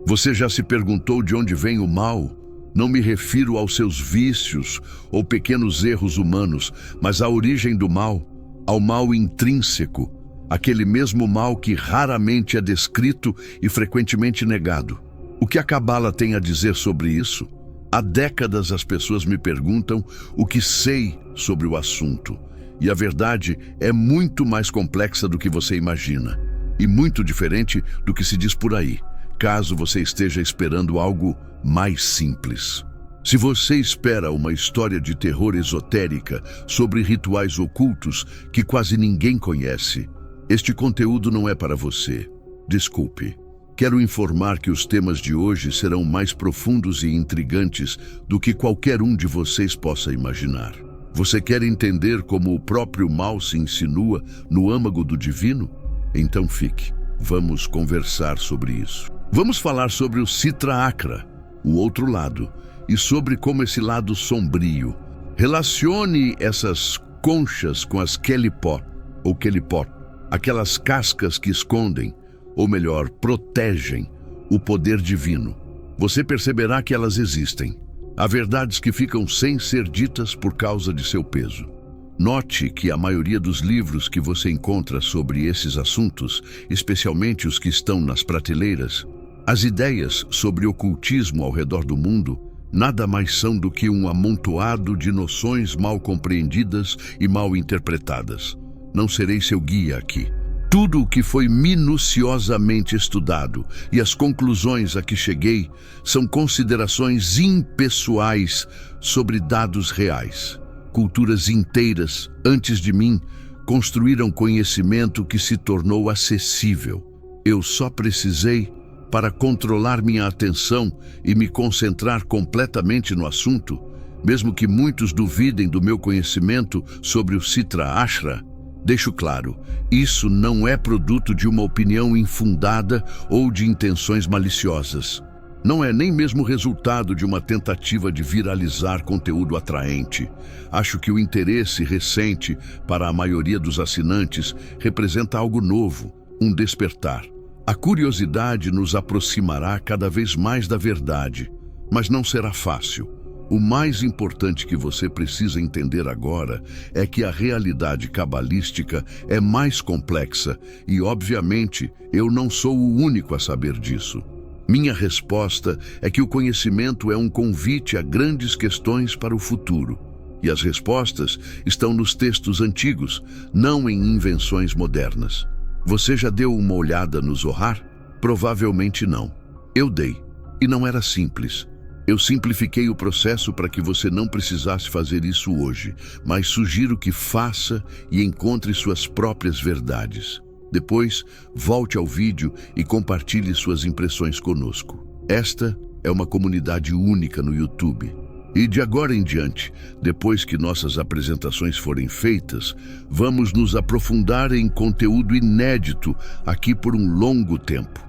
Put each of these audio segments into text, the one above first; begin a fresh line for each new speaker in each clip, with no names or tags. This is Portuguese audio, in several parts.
Você já se perguntou de onde vem o mal? Não me refiro aos seus vícios ou pequenos erros humanos, mas à origem do mal, ao mal intrínseco, aquele mesmo mal que raramente é descrito e frequentemente negado. O que a Cabala tem a dizer sobre isso? Há décadas as pessoas me perguntam o que sei sobre o assunto. E a verdade é muito mais complexa do que você imagina. E muito diferente do que se diz por aí, caso você esteja esperando algo mais simples. Se você espera uma história de terror esotérica sobre rituais ocultos que quase ninguém conhece, este conteúdo não é para você. Desculpe. Quero informar que os temas de hoje serão mais profundos e intrigantes do que qualquer um de vocês possa imaginar. Você quer entender como o próprio mal se insinua no âmago do divino? Então fique. Vamos conversar sobre isso. Vamos falar sobre o Sitra Achra, o outro lado, e sobre como esse lado sombrio. Relacione essas conchas com as Kelipot, ou Kelipot, aquelas cascas que escondem, ou melhor, protegem, o poder divino. Você perceberá que elas existem. Há verdades que ficam sem ser ditas por causa de seu peso. Note que a maioria dos livros que você encontra sobre esses assuntos, especialmente os que estão nas prateleiras, as ideias sobre ocultismo ao redor do mundo, nada mais são do que um amontoado de noções mal compreendidas e mal interpretadas. Não serei seu guia aqui. Tudo o que foi minuciosamente estudado e as conclusões a que cheguei são considerações impessoais sobre dados reais. Culturas inteiras, antes de mim, construíram conhecimento que se tornou acessível. Eu só precisei, para controlar minha atenção e me concentrar completamente no assunto, mesmo que muitos duvidem do meu conhecimento sobre o Sitra Achra, deixo claro, isso não é produto de uma opinião infundada ou de intenções maliciosas. Não é nem mesmo resultado de uma tentativa de viralizar conteúdo atraente. Acho que o interesse recente para a maioria dos assinantes representa algo novo, um despertar. A curiosidade nos aproximará cada vez mais da verdade, mas não será fácil. O mais importante que você precisa entender agora é que a realidade cabalística é mais complexa e, obviamente, eu não sou o único a saber disso. Minha resposta é que o conhecimento é um convite a grandes questões para o futuro. E as respostas estão nos textos antigos, não em invenções modernas. Você já deu uma olhada no Zohar? Provavelmente não. Eu dei. E não era simples. Eu simplifiquei o processo para que você não precisasse fazer isso hoje, mas sugiro que faça e encontre suas próprias verdades. Depois, volte ao vídeo e compartilhe suas impressões conosco. Esta é uma comunidade única no YouTube. E de agora em diante, depois que nossas apresentações forem feitas, vamos nos aprofundar em conteúdo inédito aqui por um longo tempo.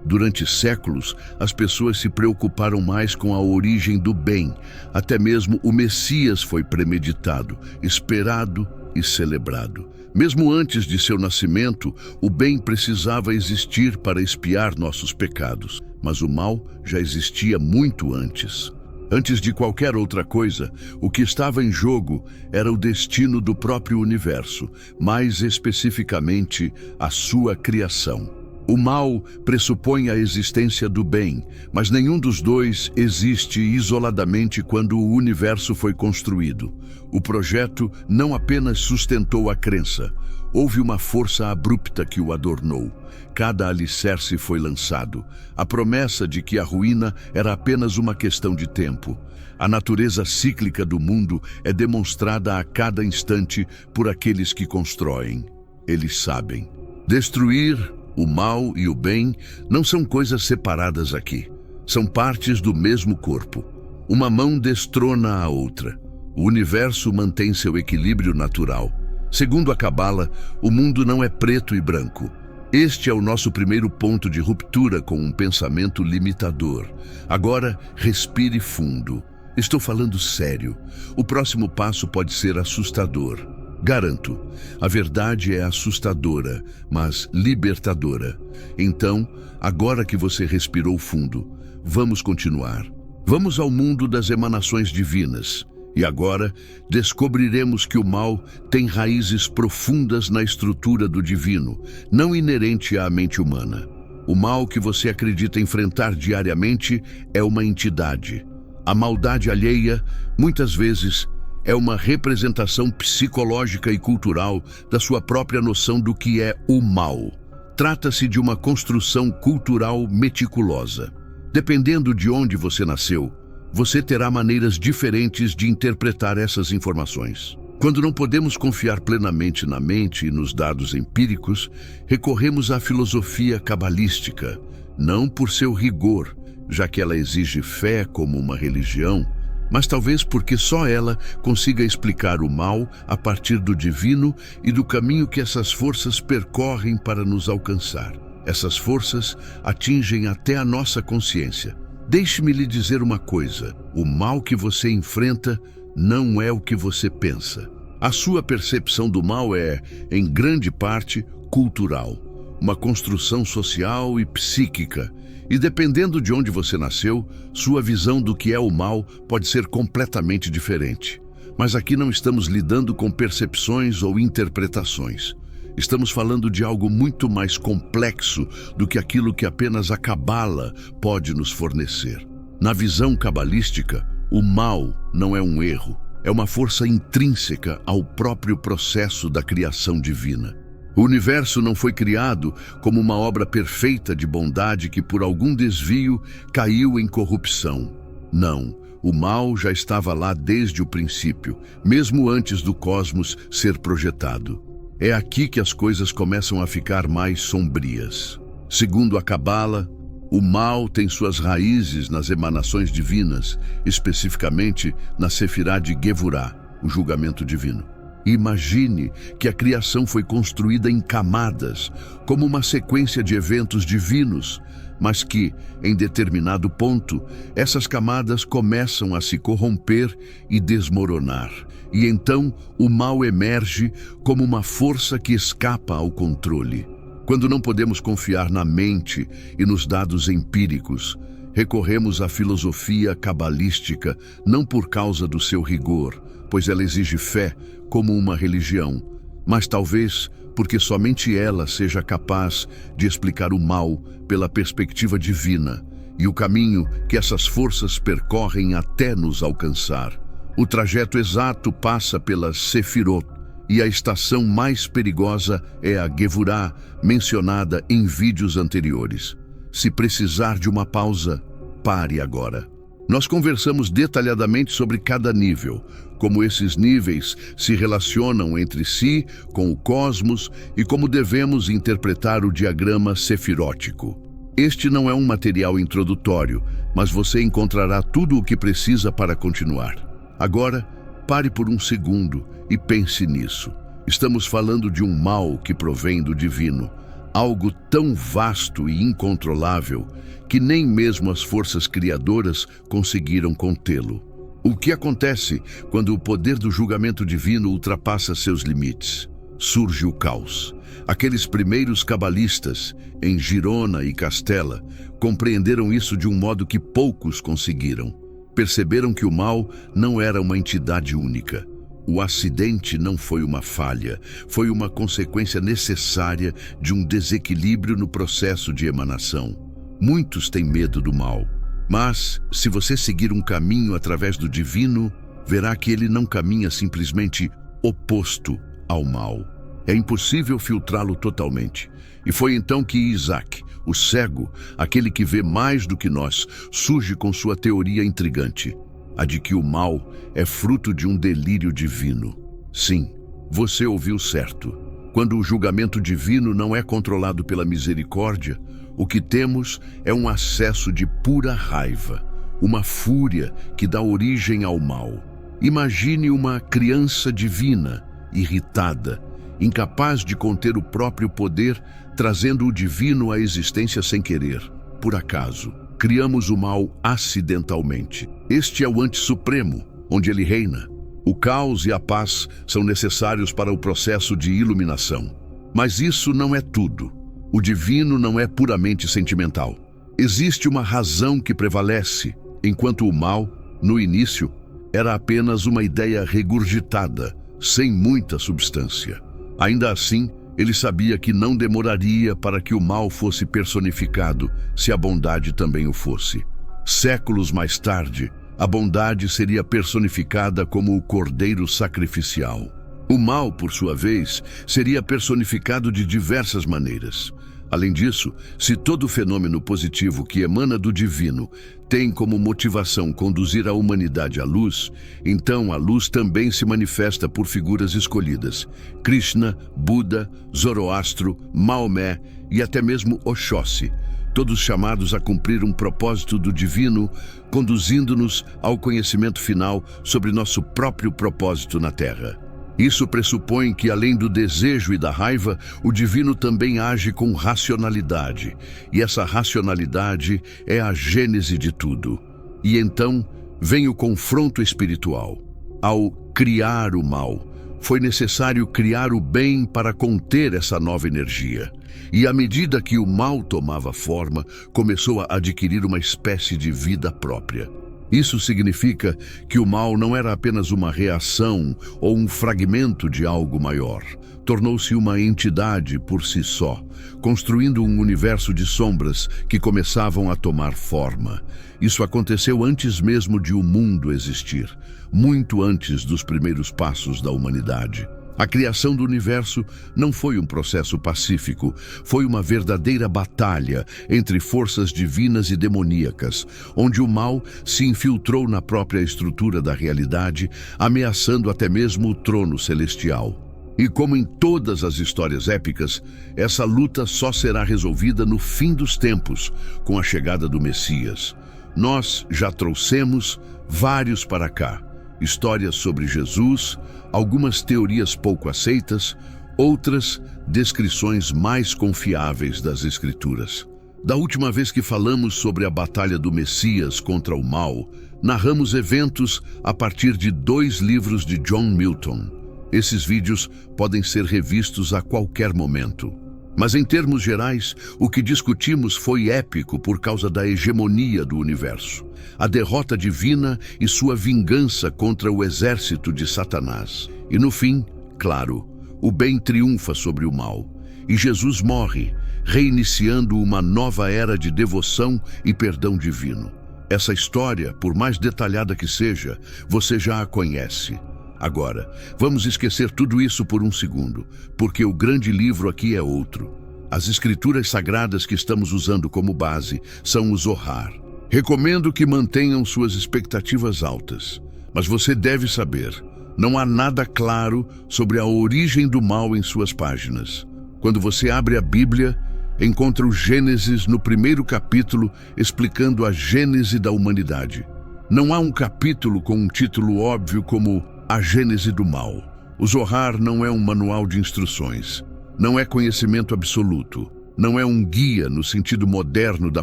Durante séculos, as pessoas se preocuparam mais com a origem do bem. Até mesmo o Messias foi premeditado, esperado e celebrado. Mesmo antes de seu nascimento, o bem precisava existir para expiar nossos pecados, mas o mal já existia muito antes. Antes de qualquer outra coisa, o que estava em jogo era o destino do próprio universo, mais especificamente a sua criação. O mal pressupõe a existência do bem, mas nenhum dos dois existe isoladamente quando o universo foi construído. O projeto não apenas sustentou a crença, houve uma força abrupta que o adornou. Cada alicerce foi lançado. A promessa de que a ruína era apenas uma questão de tempo. A natureza cíclica do mundo é demonstrada a cada instante por aqueles que constroem. Eles sabem. Destruir o mal e o bem não são coisas separadas aqui. São partes do mesmo corpo. Uma mão destrona a outra. O universo mantém seu equilíbrio natural. Segundo a Cabala, o mundo não é preto e branco. Este é o nosso primeiro ponto de ruptura com um pensamento limitador. Agora, respire fundo. Estou falando sério. O próximo passo pode ser assustador. Garanto, a verdade é assustadora, mas libertadora. Então, agora que você respirou fundo, vamos continuar. Vamos ao mundo das emanações divinas. E agora, descobriremos que o mal tem raízes profundas na estrutura do divino, não inerente à mente humana. O mal que você acredita enfrentar diariamente é uma entidade. A maldade alheia, muitas vezes, é uma representação psicológica e cultural da sua própria noção do que é o mal. Trata-se de uma construção cultural meticulosa. Dependendo de onde você nasceu, você terá maneiras diferentes de interpretar essas informações. Quando não podemos confiar plenamente na mente e nos dados empíricos, recorremos à filosofia cabalística, não por seu rigor, já que ela exige fé como uma religião, mas talvez porque só ela consiga explicar o mal a partir do divino e do caminho que essas forças percorrem para nos alcançar. Essas forças atingem até a nossa consciência. Deixe-me lhe dizer uma coisa: o mal que você enfrenta não é o que você pensa. A sua percepção do mal é, em grande parte, cultural, uma construção social e psíquica. E dependendo de onde você nasceu, sua visão do que é o mal pode ser completamente diferente. Mas aqui não estamos lidando com percepções ou interpretações. Estamos falando de algo muito mais complexo do que aquilo que apenas a Cabala pode nos fornecer. Na visão cabalística, o mal não é um erro, é uma força intrínseca ao próprio processo da criação divina. O universo não foi criado como uma obra perfeita de bondade que por algum desvio caiu em corrupção. Não, o mal já estava lá desde o princípio, mesmo antes do cosmos ser projetado. É aqui que as coisas começam a ficar mais sombrias. Segundo a Cabala, o mal tem suas raízes nas emanações divinas, especificamente na Sefirá de Gevurá, o julgamento divino. Imagine que a criação foi construída em camadas, como uma sequência de eventos divinos, mas que, em determinado ponto, essas camadas começam a se corromper e desmoronar. E então o mal emerge como uma força que escapa ao controle. Quando não podemos confiar na mente e nos dados empíricos, recorremos à filosofia cabalística não por causa do seu rigor, pois ela exige fé como uma religião, mas talvez porque somente ela seja capaz de explicar o mal pela perspectiva divina e o caminho que essas forças percorrem até nos alcançar. O trajeto exato passa pela Sefirot, e a estação mais perigosa é a Gevurá, mencionada em vídeos anteriores. Se precisar de uma pausa, pare agora. Nós conversamos detalhadamente sobre cada nível, como esses níveis se relacionam entre si, com o cosmos e como devemos interpretar o diagrama sefirótico. Este não é um material introdutório, mas você encontrará tudo o que precisa para continuar. Agora, pare por um segundo e pense nisso. Estamos falando de um mal que provém do divino, algo tão vasto e incontrolável que nem mesmo as forças criadoras conseguiram contê-lo. O que acontece quando o poder do julgamento divino ultrapassa seus limites? Surge o caos. Aqueles primeiros cabalistas, em Girona e Castela, compreenderam isso de um modo que poucos conseguiram. Perceberam que o mal não era uma entidade única. O acidente não foi uma falha, foi uma consequência necessária de um desequilíbrio no processo de emanação. Muitos têm medo do mal, mas, se você seguir um caminho através do divino, verá que ele não caminha simplesmente oposto ao mal. É impossível filtrá-lo totalmente. E foi então que Isaac, o cego, aquele que vê mais do que nós, surge com sua teoria intrigante, a de que o mal é fruto de um delírio divino. Sim, você ouviu certo. Quando o julgamento divino não é controlado pela misericórdia, o que temos é um acesso de pura raiva, uma fúria que dá origem ao mal. Imagine uma criança divina, irritada, incapaz de conter o próprio poder, trazendo o divino à existência sem querer. Por acaso, criamos o mal acidentalmente. Este é o anti-supremo, onde ele reina. O caos e a paz são necessários para o processo de iluminação. Mas isso não é tudo. O divino não é puramente sentimental. Existe uma razão que prevalece, enquanto o mal, no início, era apenas uma ideia regurgitada, sem muita substância. Ainda assim, ele sabia que não demoraria para que o mal fosse personificado, se a bondade também o fosse. Séculos mais tarde, a bondade seria personificada como o cordeiro sacrificial. O mal, por sua vez, seria personificado de diversas maneiras. Além disso, se todo fenômeno positivo que emana do divino tem como motivação conduzir a humanidade à luz, então a luz também se manifesta por figuras escolhidas: Krishna, Buda, Zoroastro, Maomé e até mesmo Oxóssi, todos chamados a cumprir um propósito do divino, conduzindo-nos ao conhecimento final sobre nosso próprio propósito na Terra. Isso pressupõe que, além do desejo e da raiva, o divino também age com racionalidade. E essa racionalidade é a gênese de tudo. E então vem o confronto espiritual. Ao criar o mal, foi necessário criar o bem para conter essa nova energia. E à medida que o mal tomava forma, começou a adquirir uma espécie de vida própria. Isso significa que o mal não era apenas uma reação ou um fragmento de algo maior. Tornou-se uma entidade por si só, construindo um universo de sombras que começavam a tomar forma. Isso aconteceu antes mesmo de o mundo existir, muito antes dos primeiros passos da humanidade. A criação do universo não foi um processo pacífico, foi uma verdadeira batalha entre forças divinas e demoníacas, onde o mal se infiltrou na própria estrutura da realidade, ameaçando até mesmo o trono celestial. E como em todas as histórias épicas, essa luta só será resolvida no fim dos tempos, com a chegada do Messias. Nós já trouxemos vários para cá. Histórias sobre Jesus, algumas teorias pouco aceitas, outras descrições mais confiáveis das Escrituras. Da última vez que falamos sobre a batalha do Messias contra o mal, narramos eventos a partir de 2 livros de John Milton. Esses vídeos podem ser revistos a qualquer momento. Mas em termos gerais, o que discutimos foi épico por causa da hegemonia do universo, a derrota divina e sua vingança contra o exército de Satanás. E no fim, claro, o bem triunfa sobre o mal, e Jesus morre, reiniciando uma nova era de devoção e perdão divino. Essa história, por mais detalhada que seja, você já a conhece. Agora, vamos esquecer tudo isso por um segundo, porque o grande livro aqui é outro. As escrituras sagradas que estamos usando como base são o Zohar. Recomendo que mantenham suas expectativas altas, mas você deve saber, não há nada claro sobre a origem do mal em suas páginas. Quando você abre a Bíblia, encontra o Gênesis no primeiro capítulo explicando a gênese da humanidade. Não há um capítulo com um título óbvio como A Gênese do Mal. O Zohar não é um manual de instruções, não é conhecimento absoluto, não é um guia no sentido moderno da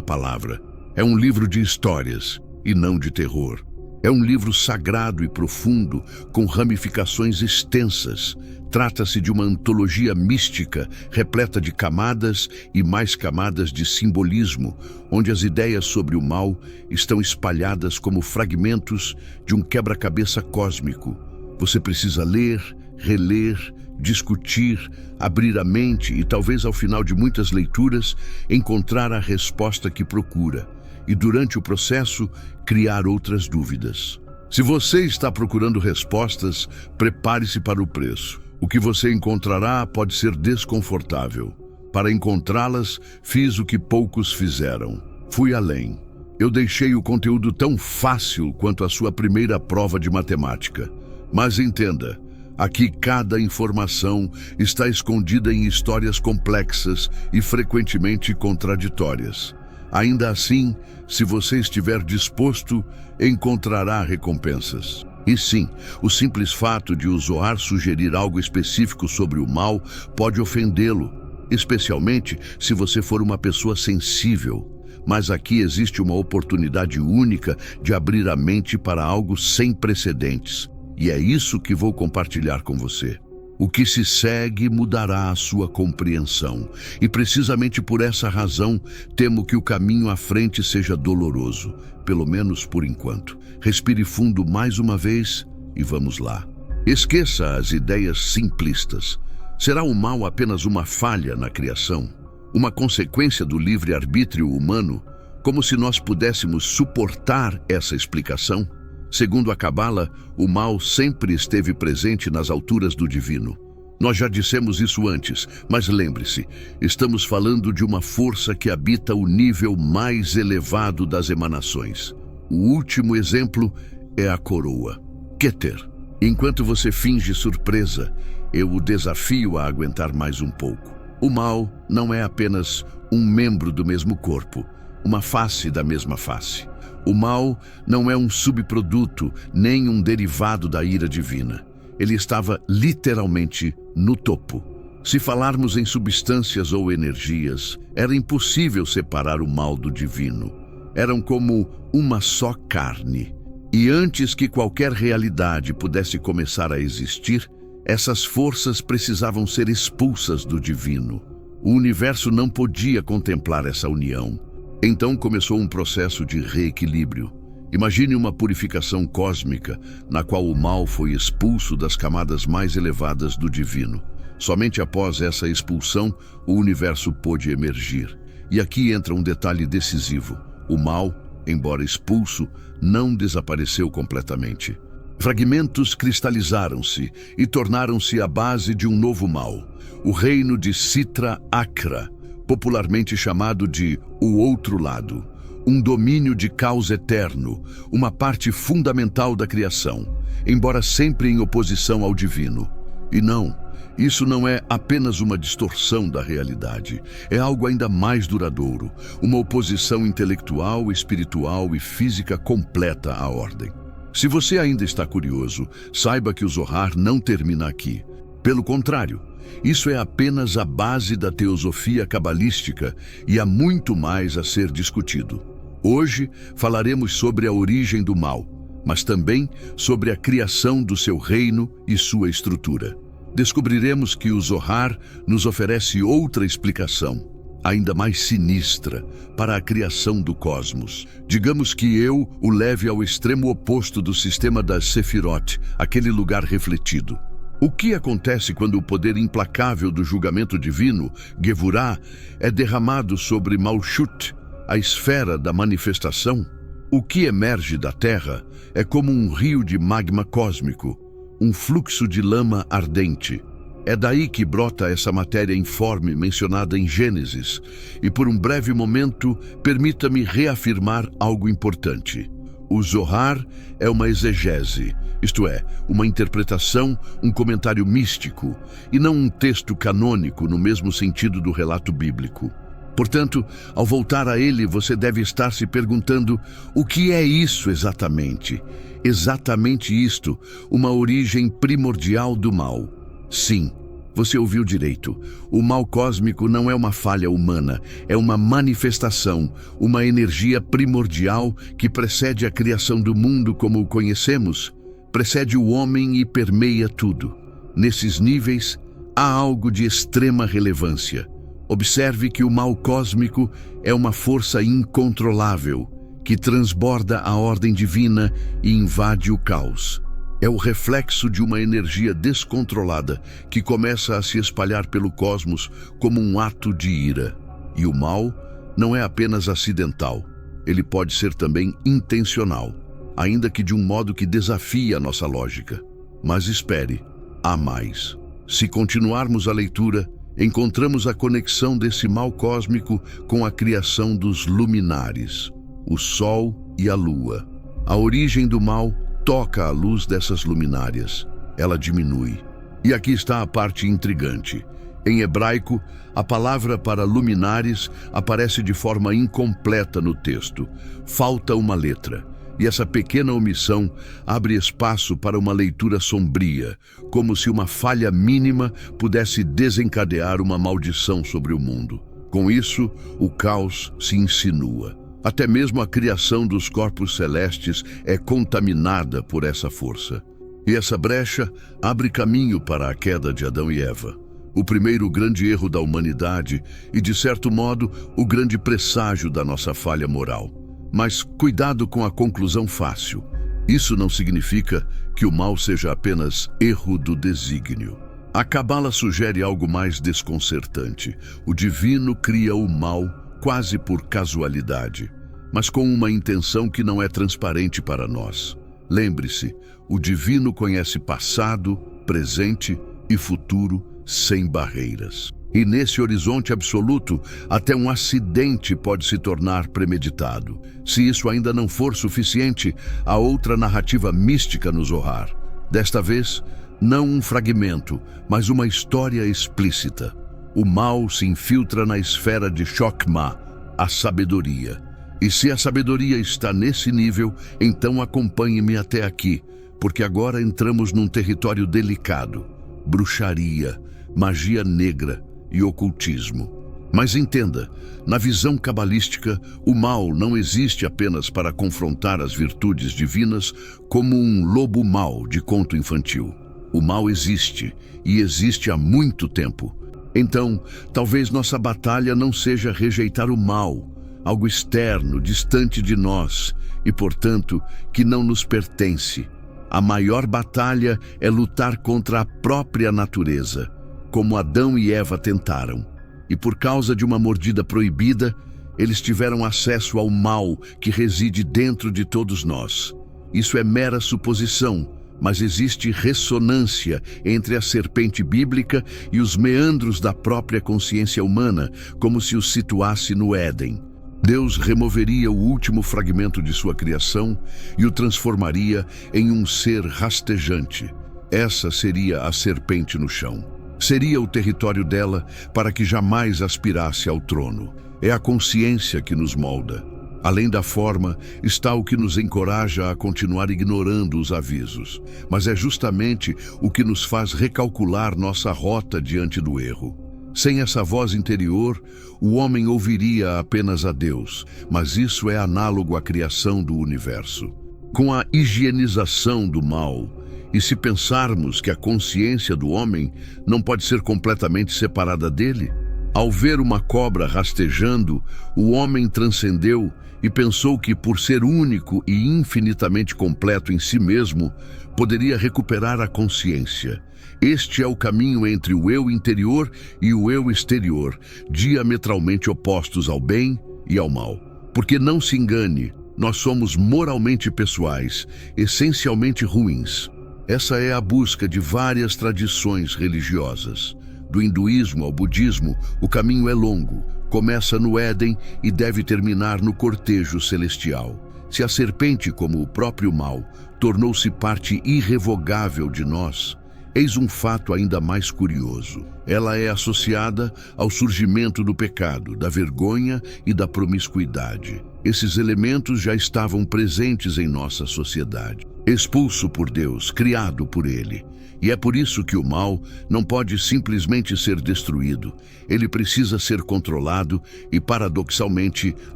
palavra. É um livro de histórias e não de terror. É um livro sagrado e profundo, com ramificações extensas. Trata-se de uma antologia mística, repleta de camadas e mais camadas de simbolismo, onde as ideias sobre o mal estão espalhadas como fragmentos de um quebra-cabeça cósmico. Você precisa ler, reler, discutir, abrir a mente e talvez ao final de muitas leituras encontrar a resposta que procura e durante o processo criar outras dúvidas. Se você está procurando respostas, prepare-se para o preço. O que você encontrará pode ser desconfortável. Para encontrá-las, fiz o que poucos fizeram. Fui além. Eu deixei o conteúdo tão fácil quanto a sua primeira prova de matemática. Mas entenda, aqui cada informação está escondida em histórias complexas e frequentemente contraditórias. Ainda assim, se você estiver disposto, encontrará recompensas. E sim, o simples fato de o Zohar sugerir algo específico sobre o mal pode ofendê-lo, especialmente se você for uma pessoa sensível. Mas aqui existe uma oportunidade única de abrir a mente para algo sem precedentes. E é isso que vou compartilhar com você. O que se segue mudará a sua compreensão. E precisamente por essa razão, temo que o caminho à frente seja doloroso, pelo menos por enquanto. Respire fundo mais uma vez e vamos lá. Esqueça as ideias simplistas. Será o mal apenas uma falha na criação? Uma consequência do livre-arbítrio humano? Como se nós pudéssemos suportar essa explicação? Segundo a Cabala, o mal sempre esteve presente nas alturas do divino. Nós já dissemos isso antes, mas lembre-se, estamos falando de uma força que habita o nível mais elevado das emanações. O último exemplo é a coroa, Keter. Enquanto você finge surpresa, eu o desafio a aguentar mais um pouco. O mal não é apenas um membro do mesmo corpo, uma face da mesma face. O mal não é um subproduto, nem um derivado da ira divina. Ele estava literalmente no topo. Se falarmos em substâncias ou energias, era impossível separar o mal do divino. Eram como uma só carne. E antes que qualquer realidade pudesse começar a existir, essas forças precisavam ser expulsas do divino. O universo não podia contemplar essa união. Então começou um processo de reequilíbrio. Imagine uma purificação cósmica na qual o mal foi expulso das camadas mais elevadas do divino. Somente após essa expulsão, o universo pôde emergir. E aqui entra um detalhe decisivo. O mal, embora expulso, não desapareceu completamente. Fragmentos cristalizaram-se e tornaram-se a base de um novo mal, o reino de Sitra Achra, popularmente chamado de o outro lado, um domínio de caos eterno, uma parte fundamental da criação, embora sempre em oposição ao divino. E não, isso não é apenas uma distorção da realidade, é algo ainda mais duradouro, uma oposição intelectual, espiritual e física completa à ordem. Se você ainda está curioso, saiba que o Zohar não termina aqui. Pelo contrário, isso é apenas a base da teosofia cabalística e há muito mais a ser discutido. Hoje falaremos sobre a origem do mal, mas também sobre a criação do seu reino e sua estrutura. Descobriremos que o Zohar nos oferece outra explicação, ainda mais sinistra, para a criação do cosmos. Digamos que eu o leve ao extremo oposto do sistema das Sefirot, aquele lugar refletido. O que acontece quando o poder implacável do julgamento divino, Gevurah, é derramado sobre Malchut, a esfera da manifestação? O que emerge da Terra é como um rio de magma cósmico, um fluxo de lama ardente. É daí que brota essa matéria informe mencionada em Gênesis. E por um breve momento, permita-me reafirmar algo importante. O Zohar é uma exegese, isto é, uma interpretação, um comentário místico, e não um texto canônico no mesmo sentido do relato bíblico. Portanto, ao voltar a ele, você deve estar se perguntando: o que é isso exatamente? Exatamente isto, uma origem primordial do mal. Sim, você ouviu direito. O mal cósmico não é uma falha humana, é uma manifestação, uma energia primordial que precede a criação do mundo como o conhecemos, precede o homem e permeia tudo. Nesses níveis, há algo de extrema relevância. Observe que o mal cósmico é uma força incontrolável, que transborda a ordem divina e invade o caos. É o reflexo de uma energia descontrolada que começa a se espalhar pelo cosmos como um ato de ira. E o mal não é apenas acidental, ele pode ser também intencional, ainda que de um modo que desafie a nossa lógica. Mas espere, há mais. Se continuarmos a leitura, encontramos a conexão desse mal cósmico com a criação dos luminares, o Sol e a Lua. A origem do mal toca a luz dessas luminárias. Ela diminui. E aqui está a parte intrigante. Em hebraico, a palavra para luminares aparece de forma incompleta no texto. Falta uma letra. E essa pequena omissão abre espaço para uma leitura sombria, como se uma falha mínima pudesse desencadear uma maldição sobre o mundo. Com isso, o caos se insinua. Até mesmo a criação dos corpos celestes é contaminada por essa força. E essa brecha abre caminho para a queda de Adão e Eva. O primeiro grande erro da humanidade e, de certo modo, o grande presságio da nossa falha moral. Mas cuidado com a conclusão fácil. Isso não significa que o mal seja apenas erro do desígnio. A Cabala sugere algo mais desconcertante. O divino cria o mal quase por casualidade, mas com uma intenção que não é transparente para nós. Lembre-se, o divino conhece passado, presente e futuro sem barreiras. E nesse horizonte absoluto, até um acidente pode se tornar premeditado. Se isso ainda não for suficiente, há outra narrativa mística no Zohar. Desta vez, não um fragmento, mas uma história explícita. O mal se infiltra na esfera de Chokmah, a sabedoria. E se a sabedoria está nesse nível, então acompanhe-me até aqui, porque agora entramos num território delicado: bruxaria, magia negra e ocultismo. Mas entenda, na visão cabalística, o mal não existe apenas para confrontar as virtudes divinas como um lobo mau de conto infantil. O mal existe, e existe há muito tempo. Então, talvez nossa batalha não seja rejeitar o mal, algo externo, distante de nós, e, portanto, que não nos pertence. A maior batalha é lutar contra a própria natureza, como Adão e Eva tentaram. E por causa de uma mordida proibida, eles tiveram acesso ao mal que reside dentro de todos nós. Isso é mera suposição, mas existe ressonância entre a serpente bíblica e os meandros da própria consciência humana, como se os situasse no Éden. Deus removeria o último fragmento de sua criação e o transformaria em um ser rastejante. Essa seria a serpente no chão. Seria o território dela para que jamais aspirasse ao trono. É a consciência que nos molda. Além da forma, está o que nos encoraja a continuar ignorando os avisos. Mas é justamente o que nos faz recalcular nossa rota diante do erro. Sem essa voz interior, o homem ouviria apenas a Deus, mas isso é análogo à criação do universo. Com a higienização do mal, e se pensarmos que a consciência do homem não pode ser completamente separada dele, ao ver uma cobra rastejando, o homem transcendeu e pensou que, por ser único e infinitamente completo em si mesmo, poderia recuperar a consciência. Este é o caminho entre o eu interior e o eu exterior, diametralmente opostos ao bem e ao mal. Porque não se engane, nós somos moralmente pessoais, essencialmente ruins. Essa é a busca de várias tradições religiosas. Do hinduísmo ao budismo, o caminho é longo. Começa no Éden e deve terminar no cortejo celestial. Se a serpente, como o próprio mal, tornou-se parte irrevogável de nós, eis um fato ainda mais curioso. Ela é associada ao surgimento do pecado, da vergonha e da promiscuidade. Esses elementos já estavam presentes em nossa sociedade. Expulso por Deus, criado por Ele. E é por isso que o mal não pode simplesmente ser destruído. Ele precisa ser controlado e, paradoxalmente,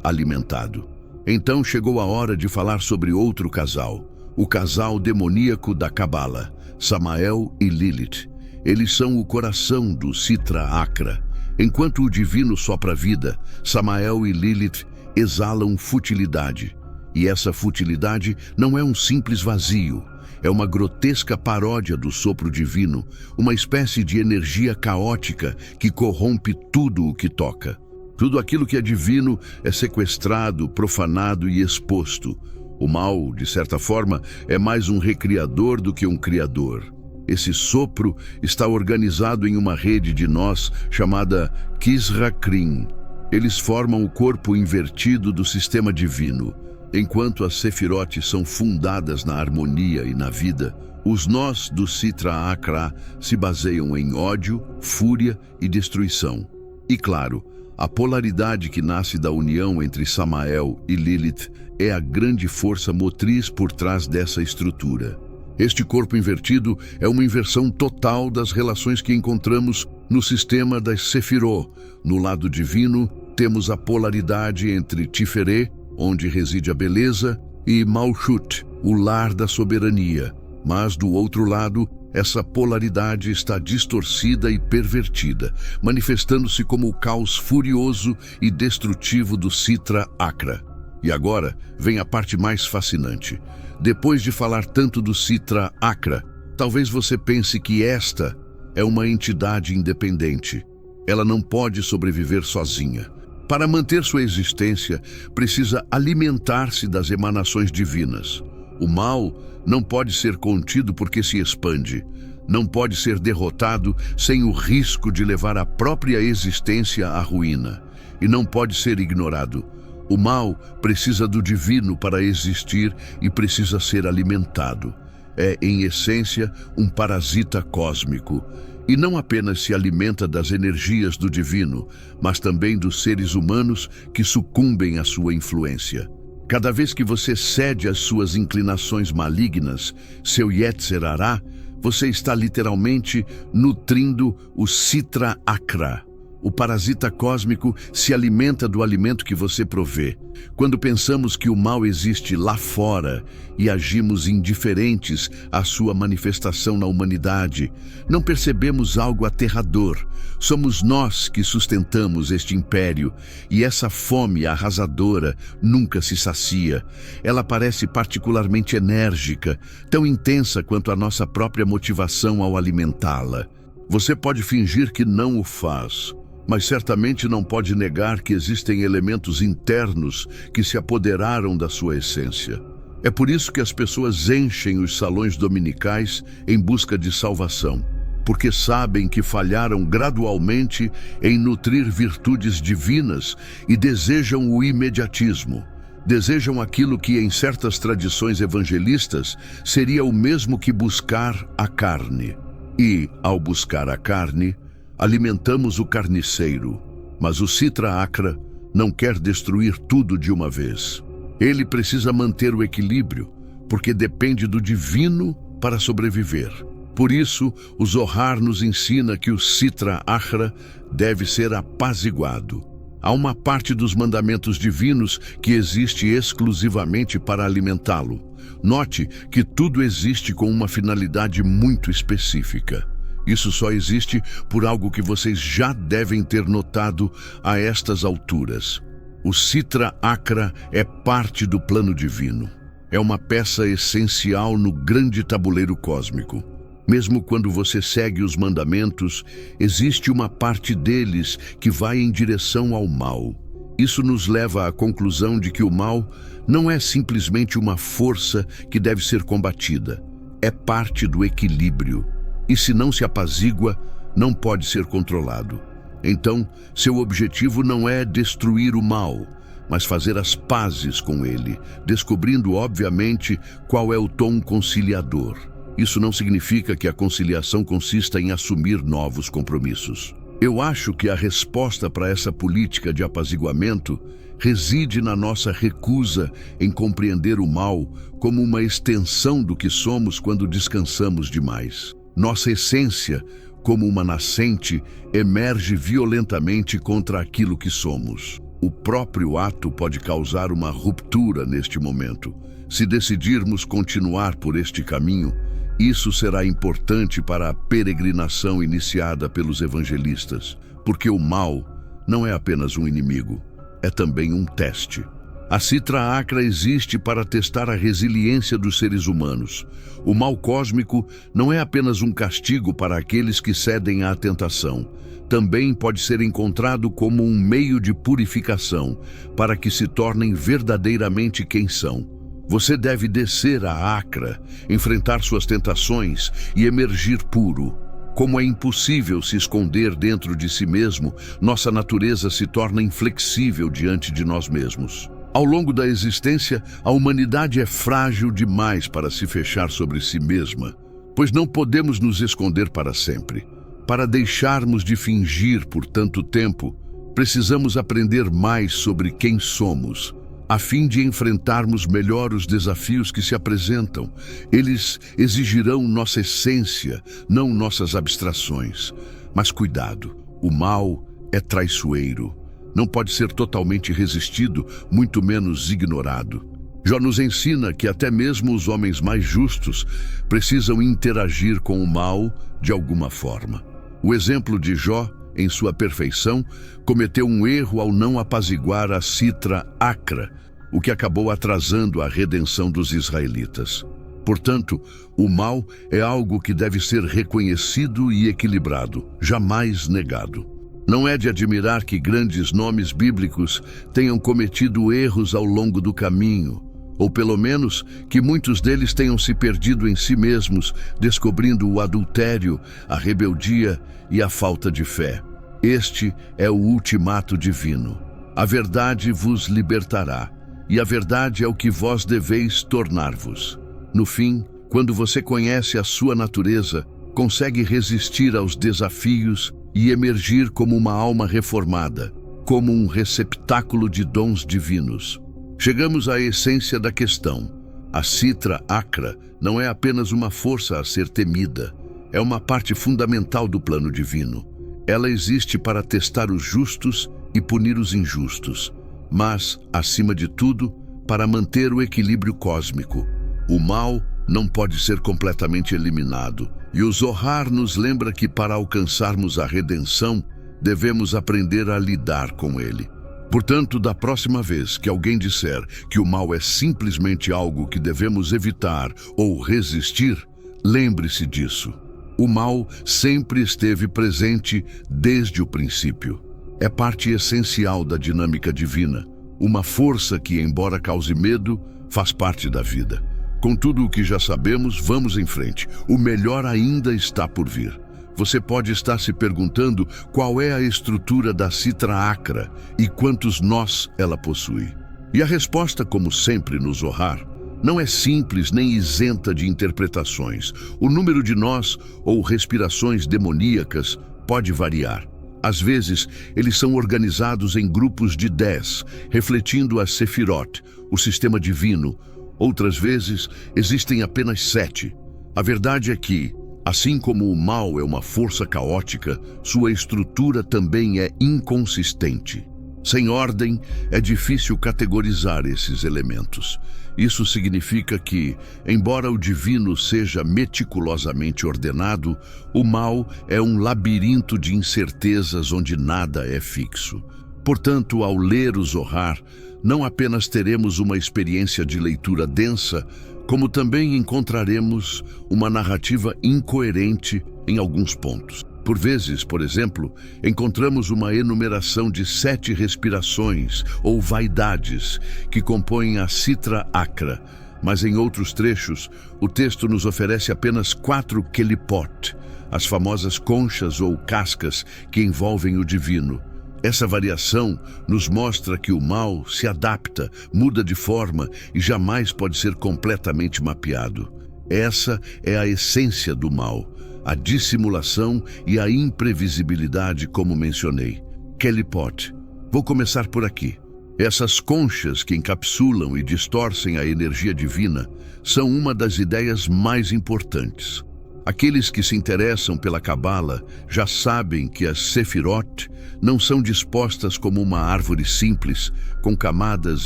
alimentado. Então chegou a hora de falar sobre outro casal, o casal demoníaco da Cabala, Samael e Lilith. Eles são o coração do Sitra Achra. Enquanto o divino sopra vida, Samael e Lilith exalam futilidade. E essa futilidade não é um simples vazio. É uma grotesca paródia do sopro divino, uma espécie de energia caótica que corrompe tudo o que toca. Tudo aquilo que é divino é sequestrado, profanado e exposto. O mal, de certa forma, é mais um recriador do que um criador. Esse sopro está organizado em uma rede de nós chamada Kisra-Krim. Eles formam o corpo invertido do sistema divino. Enquanto as Sefirotes são fundadas na harmonia e na vida, os nós do Sitra Achra se baseiam em ódio, fúria e destruição. E claro, a polaridade que nasce da união entre Samael e Lilith é a grande força motriz por trás dessa estrutura. Este corpo invertido é uma inversão total das relações que encontramos no sistema das Sefirot. No lado divino, temos a polaridade entre Tiferet, onde reside a beleza, e Malchut, o lar da soberania. Mas, do outro lado, essa polaridade está distorcida e pervertida, manifestando-se como o caos furioso e destrutivo do Sitra Achra. E agora vem a parte mais fascinante. Depois de falar tanto do Sitra Achra, talvez você pense que esta é uma entidade independente. Ela não pode sobreviver sozinha. Para manter sua existência, precisa alimentar-se das emanações divinas. O mal não pode ser contido porque se expande. Não pode ser derrotado sem o risco de levar a própria existência à ruína. E não pode ser ignorado. O mal precisa do divino para existir e precisa ser alimentado. É, em essência, um parasita cósmico. E não apenas se alimenta das energias do divino, mas também dos seres humanos que sucumbem à sua influência. Cada vez que você cede às suas inclinações malignas, seu Yetzer Hará, você está literalmente nutrindo o Sitra Achra. O parasita cósmico se alimenta do alimento que você provê. Quando pensamos que o mal existe lá fora e agimos indiferentes à sua manifestação na humanidade, não percebemos algo aterrador. Somos nós que sustentamos este império, e essa fome arrasadora nunca se sacia. Ela parece particularmente enérgica, tão intensa quanto a nossa própria motivação ao alimentá-la. Você pode fingir que não o faz, mas certamente não pode negar que existem elementos internos que se apoderaram da sua essência. É por isso que as pessoas enchem os salões dominicais em busca de salvação, porque sabem que falharam gradualmente em nutrir virtudes divinas e desejam o imediatismo. Desejam aquilo que, em certas tradições evangelistas, seria o mesmo que buscar a carne. E, ao buscar a carne, alimentamos o carniceiro, mas o Sitra Achra não quer destruir tudo de uma vez. Ele precisa manter o equilíbrio, porque depende do divino para sobreviver. Por isso, o Zohar nos ensina que o Sitra Achra deve ser apaziguado. Há uma parte dos mandamentos divinos que existe exclusivamente para alimentá-lo. Note que tudo existe com uma finalidade muito específica. Isso só existe por algo que vocês já devem ter notado a estas alturas. O Sitra Achra é parte do plano divino. É uma peça essencial no grande tabuleiro cósmico. Mesmo quando você segue os mandamentos, existe uma parte deles que vai em direção ao mal. Isso nos leva à conclusão de que o mal não é simplesmente uma força que deve ser combatida. É parte do equilíbrio. E se não se apazigua, não pode ser controlado. Então, seu objetivo não é destruir o mal, mas fazer as pazes com ele, descobrindo, obviamente, qual é o tom conciliador. Isso não significa que a conciliação consista em assumir novos compromissos. Eu acho que a resposta para essa política de apaziguamento reside na nossa recusa em compreender o mal como uma extensão do que somos quando descansamos demais. Nossa essência, como uma nascente, emerge violentamente contra aquilo que somos. O próprio ato pode causar uma ruptura neste momento. Se decidirmos continuar por este caminho, isso será importante para a peregrinação iniciada pelos evangelistas, porque o mal não é apenas um inimigo, é também um teste. A Sitra Achra existe para testar a resiliência dos seres humanos. O mal cósmico não é apenas um castigo para aqueles que cedem à tentação. Também pode ser encontrado como um meio de purificação, para que se tornem verdadeiramente quem são. Você deve descer a Achra, enfrentar suas tentações e emergir puro. Como é impossível se esconder dentro de si mesmo, nossa natureza se torna inflexível diante de nós mesmos. Ao longo da existência, a humanidade é frágil demais para se fechar sobre si mesma, pois não podemos nos esconder para sempre. Para deixarmos de fingir por tanto tempo, precisamos aprender mais sobre quem somos, a fim de enfrentarmos melhor os desafios que se apresentam. Eles exigirão nossa essência, não nossas abstrações. Mas cuidado, o mal é traiçoeiro. Não pode ser totalmente resistido, muito menos ignorado. Jó nos ensina que até mesmo os homens mais justos precisam interagir com o mal de alguma forma. O exemplo de Jó, em sua perfeição, cometeu um erro ao não apaziguar a citra acra, o que acabou atrasando a redenção dos israelitas. Portanto, o mal é algo que deve ser reconhecido e equilibrado, jamais negado. Não é de admirar que grandes nomes bíblicos tenham cometido erros ao longo do caminho, ou pelo menos que muitos deles tenham se perdido em si mesmos, descobrindo o adultério, a rebeldia e a falta de fé. Este é o ultimato divino. A verdade vos libertará, e a verdade é o que vós deveis tornar-vos. No fim, quando você conhece a sua natureza, consegue resistir aos desafios e emergir como uma alma reformada, como um receptáculo de dons divinos. Chegamos à essência da questão. A citra acra não é apenas uma força a ser temida, é uma parte fundamental do plano divino. Ela existe para testar os justos e punir os injustos, mas, acima de tudo, para manter o equilíbrio cósmico. O mal não pode ser completamente eliminado, e o Zohar nos lembra que para alcançarmos a redenção, devemos aprender a lidar com ele. Portanto, da próxima vez que alguém disser que o mal é simplesmente algo que devemos evitar ou resistir, lembre-se disso. O mal sempre esteve presente desde o princípio. É parte essencial da dinâmica divina, uma força que, embora cause medo, faz parte da vida. Com tudo o que já sabemos, vamos em frente. O melhor ainda está por vir. Você pode estar se perguntando qual é a estrutura da citra acra e quantos nós ela possui. E a resposta, como sempre no Zohar, não é simples nem isenta de interpretações. O número de nós ou respirações demoníacas pode variar. Às vezes, eles são organizados em grupos de 10, refletindo a Sefirot, o sistema divino. Outras vezes, existem apenas 7. A verdade é que, assim como o mal é uma força caótica, sua estrutura também é inconsistente. Sem ordem, é difícil categorizar esses elementos. Isso significa que, embora o divino seja meticulosamente ordenado, o mal é um labirinto de incertezas onde nada é fixo. Portanto, ao ler o Zohar, não apenas teremos uma experiência de leitura densa, como também encontraremos uma narrativa incoerente em alguns pontos. Por vezes, por exemplo, encontramos uma enumeração de 7 respirações ou vaidades que compõem a citra acra, mas em outros trechos, o texto nos oferece apenas 4 kelipot, as famosas conchas ou cascas que envolvem o divino. Essa variação nos mostra que o mal se adapta, muda de forma e jamais pode ser completamente mapeado. Essa é a essência do mal, a dissimulação e a imprevisibilidade, como mencionei. Kelipot. Vou começar por aqui. Essas conchas que encapsulam e distorcem a energia divina são uma das ideias mais importantes. Aqueles que se interessam pela Cabala já sabem que as Sefirot não são dispostas como uma árvore simples, com camadas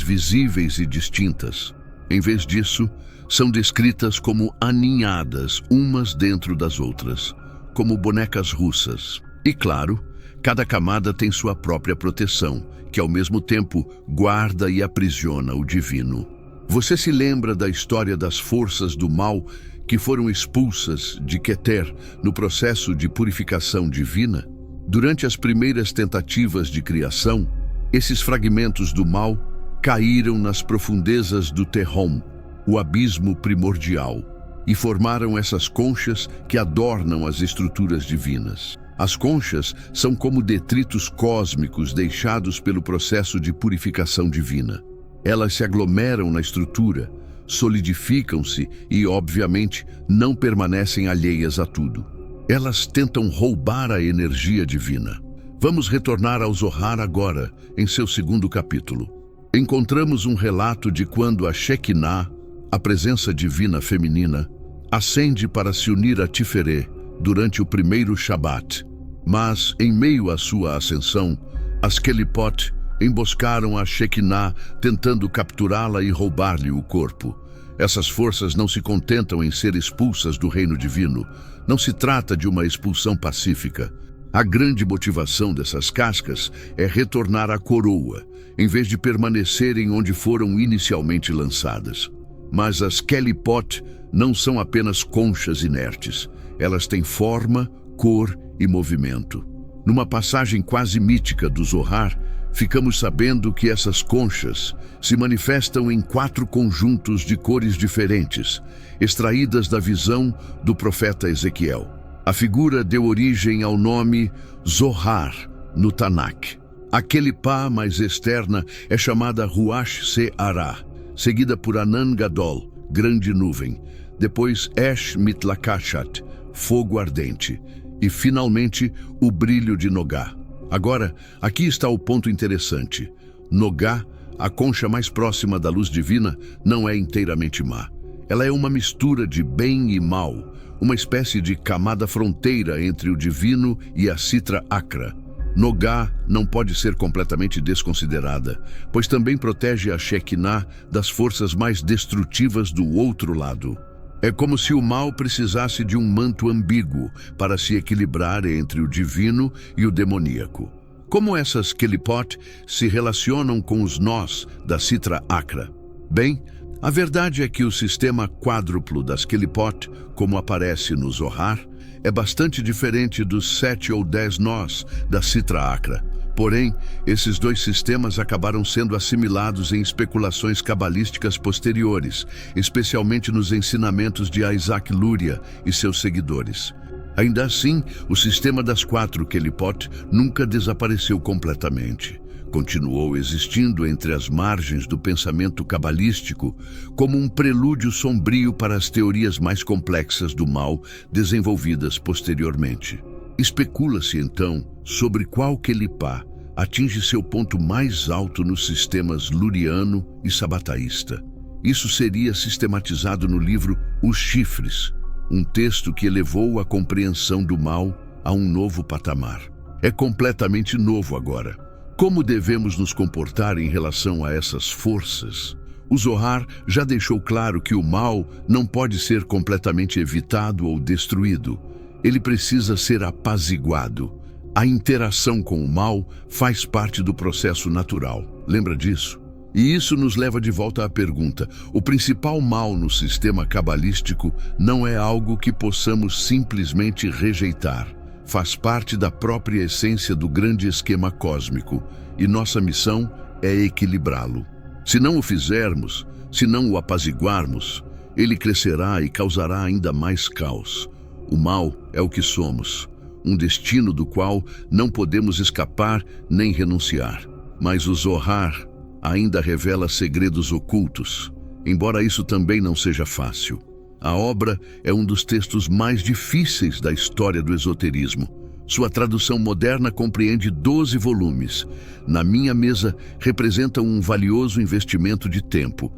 visíveis e distintas. Em vez disso, são descritas como aninhadas umas dentro das outras, como bonecas russas. E claro, cada camada tem sua própria proteção, que ao mesmo tempo guarda e aprisiona o divino. Você se lembra da história das forças do mal que foram expulsas de Keter no processo de purificação divina? Durante as primeiras tentativas de criação, esses fragmentos do mal caíram nas profundezas do Tehom, o abismo primordial, e formaram essas conchas que adornam as estruturas divinas. As conchas são como detritos cósmicos deixados pelo processo de purificação divina. Elas se aglomeram na estrutura, solidificam-se e, obviamente, não permanecem alheias a tudo. Elas tentam roubar a energia divina. Vamos retornar ao Zohar agora, em seu 2º capítulo. Encontramos um relato de quando a Shekinah, a presença divina feminina, ascende para se unir a Tiferê durante o primeiro Shabat. Mas, em meio à sua ascensão, as Kelipot emboscaram a Shekinah, tentando capturá-la e roubar-lhe o corpo. Essas forças não se contentam em ser expulsas do reino divino. Não se trata de uma expulsão pacífica. A grande motivação dessas cascas é retornar à coroa, em vez de permanecerem onde foram inicialmente lançadas. Mas as Kelipot não são apenas conchas inertes. Elas têm forma, cor e movimento. Numa passagem quase mítica do Zohar, ficamos sabendo que essas conchas se manifestam em 4 conjuntos de cores diferentes, extraídas da visão do profeta Ezequiel. A figura deu origem ao nome Zohar no Tanakh. A Kelipá mais externa é chamada Ruach Se'ará, seguida por Anan Gadol, grande nuvem, depois Esh Mitlakashat, fogo ardente, e finalmente o brilho de Nogá. Agora, aqui está o ponto interessante. Nogá, a concha mais próxima da luz divina, não é inteiramente má. Ela é uma mistura de bem e mal, uma espécie de camada fronteira entre o divino e a Sitra Akra. Nogá não pode ser completamente desconsiderada, pois também protege a Shekinah das forças mais destrutivas do outro lado. É como se o mal precisasse de um manto ambíguo para se equilibrar entre o divino e o demoníaco. Como essas Kelipot se relacionam com os nós da Sitra Akra? Bem, a verdade é que o sistema quádruplo das Kelipot, como aparece no Zohar, é bastante diferente dos 7 ou 10 nós da Sitra Akra. Porém, esses 2 sistemas acabaram sendo assimilados em especulações cabalísticas posteriores, especialmente nos ensinamentos de Isaac Luria e seus seguidores. Ainda assim, o sistema das 4 Kelipot nunca desapareceu completamente. Continuou existindo entre as margens do pensamento cabalístico como um prelúdio sombrio para as teorias mais complexas do mal desenvolvidas posteriormente. Especula-se, então, sobre qual Kelipá atinge seu ponto mais alto nos sistemas luriano e sabataísta. Isso seria sistematizado no livro Os Chifres, um texto que elevou a compreensão do mal a um novo patamar. É completamente novo agora. Como devemos nos comportar em relação a essas forças? O Zohar já deixou claro que o mal não pode ser completamente evitado ou destruído. Ele precisa ser apaziguado. A interação com o mal faz parte do processo natural. Lembra disso? E isso nos leva de volta à pergunta: o principal mal no sistema cabalístico não é algo que possamos simplesmente rejeitar. Faz parte da própria essência do grande esquema cósmico, e nossa missão é equilibrá-lo. Se não o fizermos, se não o apaziguarmos, ele crescerá e causará ainda mais caos. O mal é o que somos, um destino do qual não podemos escapar nem renunciar. Mas o Zohar ainda revela segredos ocultos, embora isso também não seja fácil. A obra é um dos textos mais difíceis da história do esoterismo. Sua tradução moderna compreende 12 volumes. Na minha mesa, representa um valioso investimento de tempo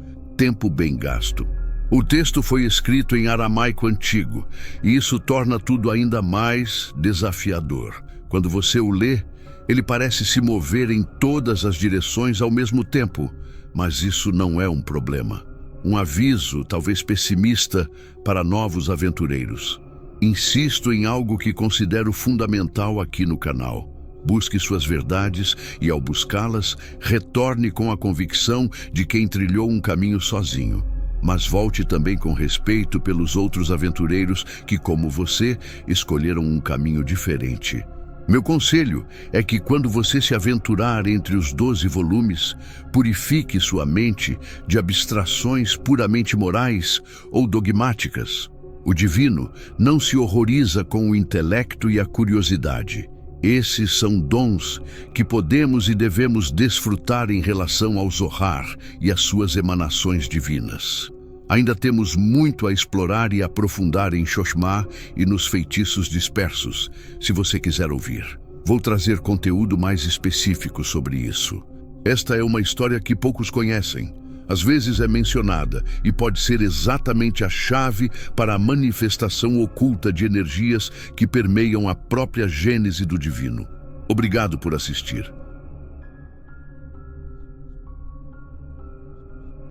bem gasto. O texto foi escrito em aramaico antigo, e isso torna tudo ainda mais desafiador. Quando você o lê, ele parece se mover em todas as direções ao mesmo tempo, mas isso não é um problema. Um aviso, talvez pessimista, para novos aventureiros. Insisto em algo que considero fundamental aqui no canal. Busque suas verdades e, ao buscá-las, retorne com a convicção de quem trilhou um caminho sozinho. Mas volte também com respeito pelos outros aventureiros que, como você, escolheram um caminho diferente. Meu conselho é que, quando você se aventurar entre os 12 volumes, purifique sua mente de abstrações puramente morais ou dogmáticas. O divino não se horroriza com o intelecto e a curiosidade. Esses são dons que podemos e devemos desfrutar em relação ao Zohar e às suas emanações divinas. Ainda temos muito a explorar e aprofundar em Xoxmá e nos feitiços dispersos, se você quiser ouvir. Vou trazer conteúdo mais específico sobre isso. Esta é uma história que poucos conhecem. Às vezes é mencionada e pode ser exatamente a chave para a manifestação oculta de energias que permeiam a própria gênese do divino. Obrigado por assistir.